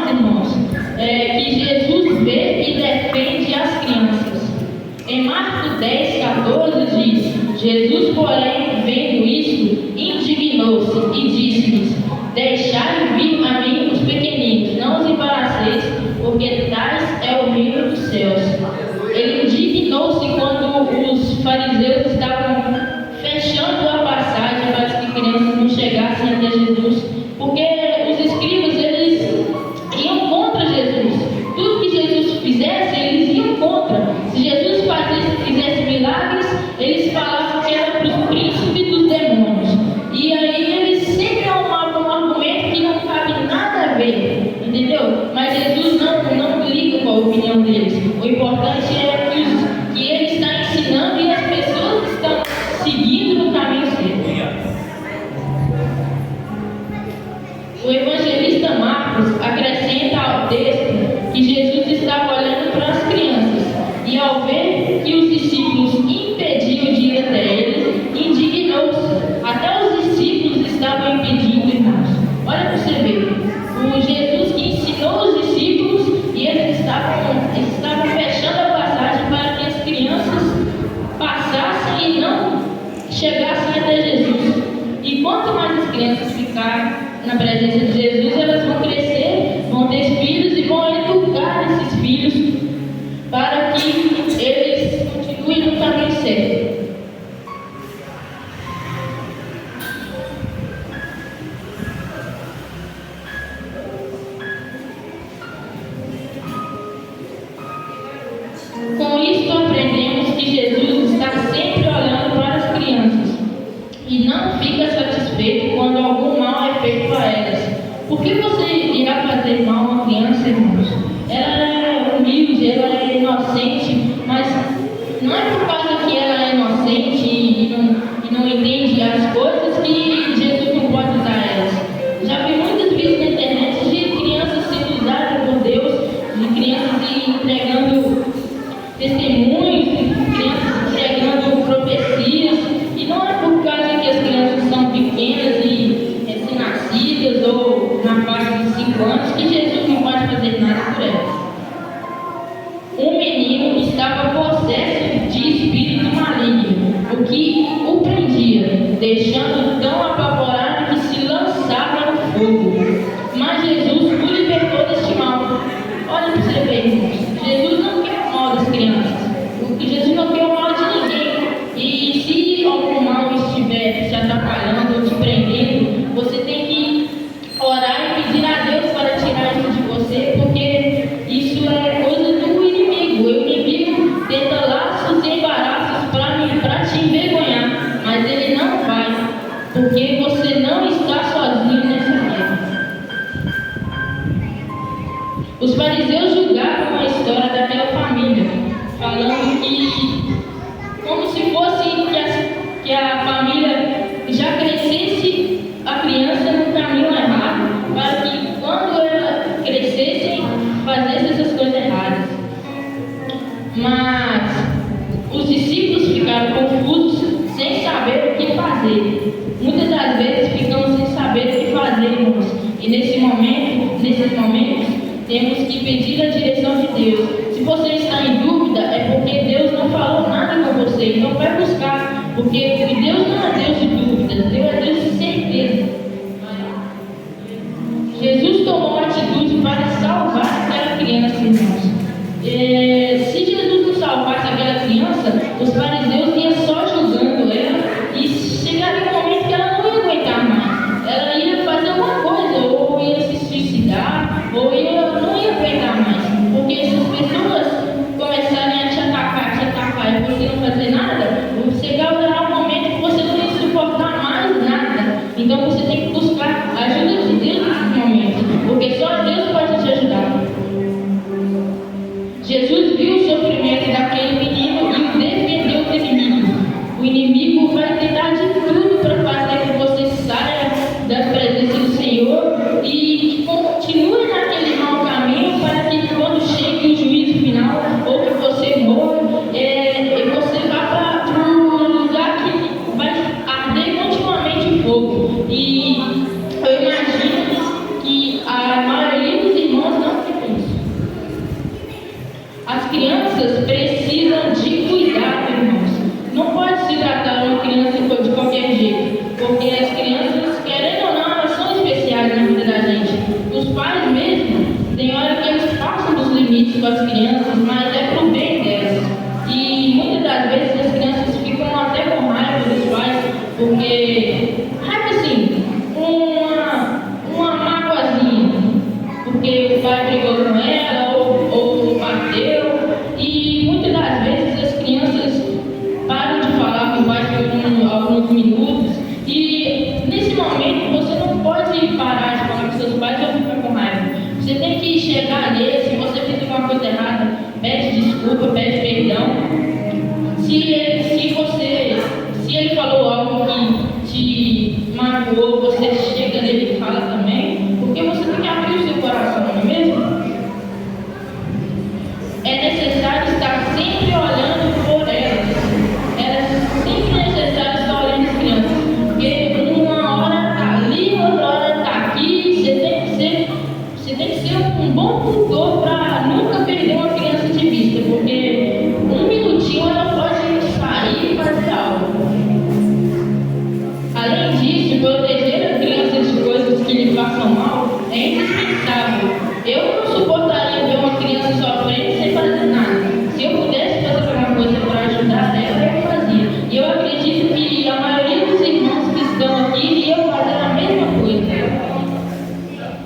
irmãos, que Jesus vê e defende as crianças. Em Marcos 10:14 diz: Jesus, porém, vendo isto, indignou-se e disse-lhes: deixai vir a mim os pequeninos, não os embaraceis, porque tais é o reino dos céus. Ele indignou-se quando os fariseus estavam fechando a passagem para que crianças não chegassem até Jesus, porque os escribas, eles iam contra Jesus. Tudo que Jesus fizesse, eles iam contra. Se Jesus fizesse milagres, eles falavam que era para o príncipe dos demônios. E aí eles sempre arrumavam um argumento que não cabe nada a ver, entendeu? Mas Jesus não liga com a opinião deles. O importante é que ele está ensinando e as pessoas estão seguindo no caminho certo. O evangelista Marcos acrescenta ao texto que Jesus estava olhando para as crianças e, ao ver que os discípulos impediam de ir até eles, indignou-se. Até os discípulos estavam impedindo, irmãos. Olha para você ver, o Jesus que ensinou os discípulos e eles estavam fechando a passagem para que as crianças passassem e não chegassem até Jesus. E quanto mais as crianças ficarem na presença de Jesus, elas vão crescer, vão ter filhos e vão educar esses filhos para que eles continuem no caminho certo. Com isso aprendemos que Jesus está sempre olhando para as crianças e não fica satisfeito quando algum mal é feito a elas. Por que você irá fazer mal a uma criança, irmãos? Ela é humilde, ela é inocente, mas não é por causa que ela é inocente e não entende as coisas que Jesus não pode usar elas. Já vi muitas vezes na internet de crianças sendo usadas por Deus, de crianças entregando testemunhos, crianças entregando profecias, e não é por causa que as crianças são pequenas e recém-nascidas ou na faixa de 5 anos que Jesus não pode fazer nada por elas. Um menino estava possesso de espírito maligno, o que o prendia, deixando tão apavorado que se lançava no fogo. Mas Jesus o libertou deste mal. Olha para você ver, irmãos, Jesus não quer o mal das crianças. Jesus não quer o mal de ninguém. E se algum mal estiver te atrapalhando ou te prendendo, você tem que orar e pedir a Deus para tirar isso de você, porque isso é coisa do inimigo. O inimigo tenta laços e embaraços para te envergonhar, mas ele não vai, porque você não está sozinho nessa guerra. Os fariseus julgavam a história daquela família, falando que, como se fosse que a família já crescesse a criança no caminho errado, para que quando ela crescesse, fazesse essas coisas erradas. Mas os discípulos ficaram confusos, sem saber o que fazer. Muitas das vezes ficamos sem saber o que fazer, irmãos. E nesses momentos, temos que pedir a direção de Deus. Se você está em dúvida, é porque Deus não falou nada com você. Então vai buscar, porque Deus não é Deus de dúvidas, Deus é Deus de certeza. Jesus tomou atitude para salvar aquela criança, irmãos. Se Jesus não salvasse aquela criança, os fariseus iam só julgando ela e chegaria um momento que ela não ia aguentar mais. Ela ia fazer alguma coisa, ou ia se suicidar, ou não ia aguentar mais. Porque se as pessoas começarem a te atacar e você não fazer nada, chegará um momento que você não ia suportar mais nada. crianças precisam de cuidado, irmãos. Não pode se tratar uma criança de qualquer jeito, porque as crianças, querendo ou não, elas são especiais na vida da gente. Os pais mesmo, tem hora que eles passam dos limites com as crianças, mas é pro bem delas. E muitas das vezes as crianças ficam até com raiva dos pais, porque, raiva assim, uma mágoazinha, porque o pai brigou com ela ou bateu. E muitas das vezes as crianças param de falar com o pai por alguns minutos. E nesse momento você não pode parar de falar com seus pais ou ficar com raiva. Você tem que chegar neles. Se você fez alguma coisa errada, pede desculpa, pede perdão. Se ele falou algo que te magoou, você chega nele e fala também, porque você tem que abrir o seu coração, não é mesmo? É necessário estar sempre olhando por elas. É sempre necessário estar olhando as crianças, porque uma hora está ali, outra hora está aqui. Você tem que ser um bom tutor para nunca perder uma criança de vista, porque um minutinho ela pode sair e fazer algo. Além disso, proteger a criança de coisas que lhe façam mal é indispensável. Eu não suportaria ver uma criança sofrendo sem fazer nada. Se eu pudesse fazer alguma coisa para ajudar ela, eu fazia. E eu acredito que a maioria dos irmãos que estão aqui iriam fazer a mesma coisa.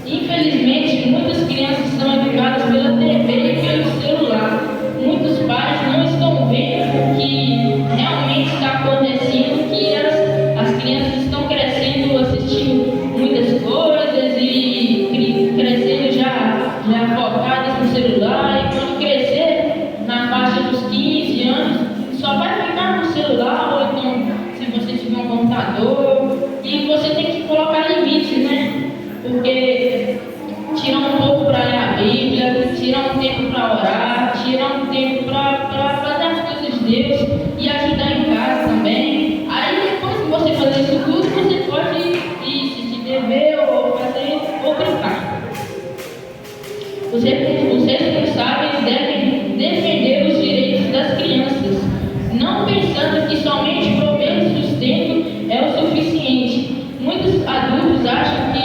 Infelizmente, muitas crianças são educadas pela TV e pelo celular. Muitos pais não estão vendo o que realmente está acontecendo, que as crianças estão crescendo assistindo muitas coisas e crescendo já focadas no celular. E quando crescer, na faixa dos 15 anos, só vai ficar no celular, ou então se você tiver um computador. E você tem que colocar limites, né? Porque tirar um pouco para ler a Bíblia, tirar um tempo para orar, tirar um tempo para fazer as coisas de Deus e ajudar em casa também. Aí depois que você fazer isso tudo, você pode ir assistir TV ou brincar. Os responsáveis devem defender os direitos das crianças, não pensando que somente prover sustento é o suficiente. Muitos adultos acham que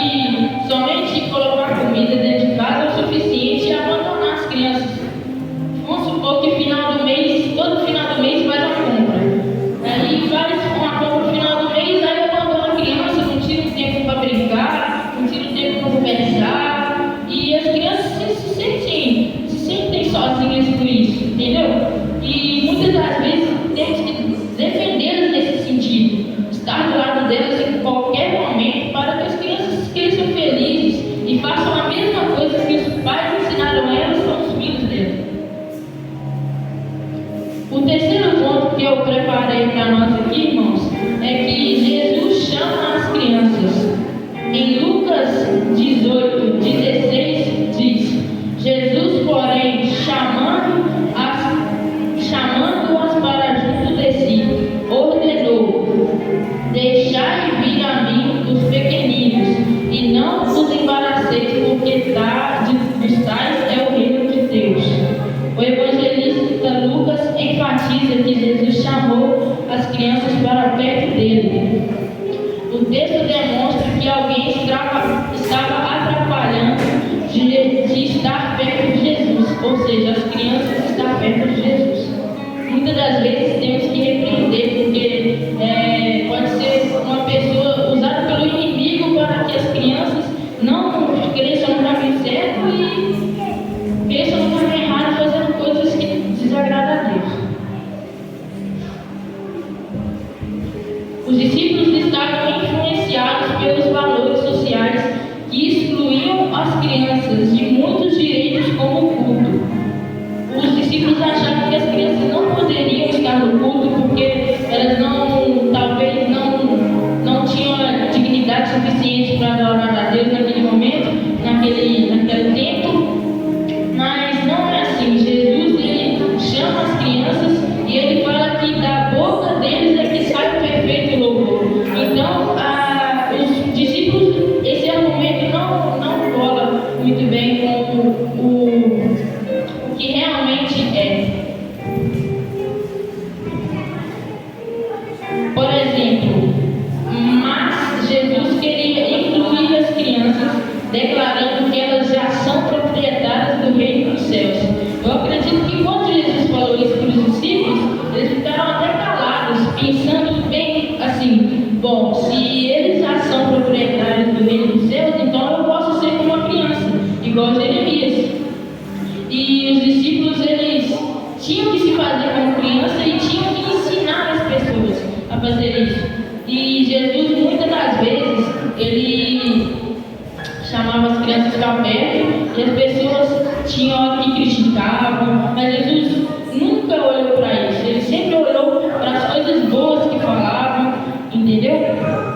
somente colocar comida dentro de casa é o suficiente e abandonar as crianças. Vamos supor que todo final do mês faz uma compra. Aí faz uma compra no final do mês, aí abandona a criança, não tira um tempo para brincar, não tira um tempo para conversar. E as crianças se sentem sozinhas por isso, entendeu? E muitas das vezes temos que defendê-las nesse sentido, estar do lado delas em qualquer momento para que as crianças cresçam felizes e façam a mesma coisa que os pais ensinaram elas com os filhos delas. O terceiro ponto que eu preparei para nós aqui, irmãos, é que Jesus chama as crianças. Em Lucas 18:16 diz: Jesus, porém, chamando-as para junto de si, ordenou: deixai vir a mim os pequeninos, e não os embaraceis, porque dos tais é o reino de Deus. O evangelista Lucas enfatiza que Jesus chamou as crianças para perto dele. O texto demonstra que alguém estava atrapalhando de estar perto de Jesus, ou seja, as crianças estar perto de Jesus. Muitas das vezes temos que repreender, porque pode ser uma pessoa usada pelo inimigo para que as crianças não cresçam no caminho certo e cresçam no caminho errado, fazendo coisas que desagradam a Deus. Os discípulos estavam influenciados pelos valores sociais que excluíam as crianças de muitos direitos como o culto. Os discípulos achavam que as crianças não poderiam estar no culto porque elas talvez não tinham a dignidade suficiente para adorar a Deus naquele momento, naquele tempo. Mas não é assim. Jesus, ele chama as crianças e ele fala que da boca deles é que sai o perfeito louvor. Então, os discípulos, esse argumento não cola muito bem com o que realmente é. do reino dos céus. Eu acredito que quando Jesus falou isso para os discípulos, eles ficaram até calados, pensando bem assim: bom, se eles já são proprietários do reino dos céus, então eu posso ser como uma criança, igual Jeremias. E os discípulos, eles tinham que se fazer como criança e tinham que ensinar as pessoas a fazer isso. E Jesus, muitas das vezes, ele chamava as crianças para perto e as pessoas tinham que criticavam, mas Jesus nunca olhou para isso. Ele sempre olhou para as coisas boas que falavam, entendeu?